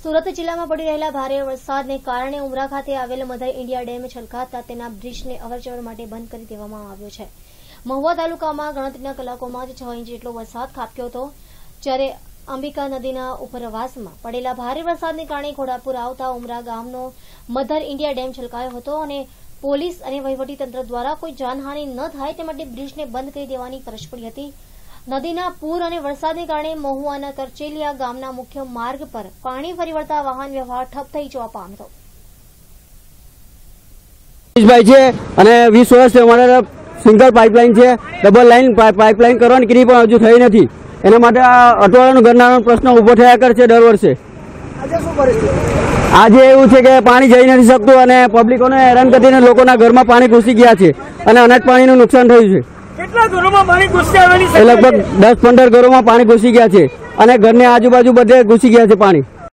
સુરત જિલ્લામાં પડી રહેલા ભારે વરસાદને કારણે ઉમરા ખાતે આવેલ મધર ઇન્ડિયા ડેમ છલકાતા તેના બ્રિજને અવરજવર માટે બંધ કરી દેવામાં આવ્યો છે। મહુવા તાલુકામાં ગણતરીના કલાકોમાં જ 6 ઇંચ જેટલો વરસાદ ખાબક્યો હતો, જ્યારે અંબિકા નદીના ઉપરવાસમાં પડેલા ભારે વરસાદને કારણે ઘોડાપુર આવતા ઉમરા ગામનો મધર ઇન્ડિયા ડેમ છલકાયો હતો અને પોલીસ અને વહીવટીતંત્ર દ્વારા કોઈ જાનહાનિ ન થાય તે માટે બ્રિજને બંધ કરી દેવાની ફરજ પડી હતી। નદીના પૂર અને વરસાદને કારણે મહુવાના કરચેલિયા ગામના મુખ્ય માર્ગ પર પાણી ફરી વળતા વાહન વ્યવહાર ઠપ થઈ જવા પામ્યો હતો। અને 20 વર્ષથી અમારા સિંગલ પાઇપલાઇન છે, ડબલ લાઇન પાઇપલાઇન કરવાની ક્રિયા પણ હજુ થઈ નથી। એના માટે આ અટવાળાનો ઘરનાનો પ્રશ્ન ઉભો થયા કરે છે દર વર્ષે। આજે એવું છે કે પાણી જઈ નથી શકતું અને પબ્લિકોને હેરાન કરીને લોકોના ઘરમાં પાણી ઘૂસી ગયા છે અને અનાજ પાણીનું નુકસાન થયું છે। કેટલા ઘરોમાં પાણી ઘૂસી આવેલી છે? લગભગ 10-15 ઘરોમાં પાણી ઘૂસી ગયા છે અને ઘરની આજુબાજુ બધે ઘૂસી ગયા છે પાણી।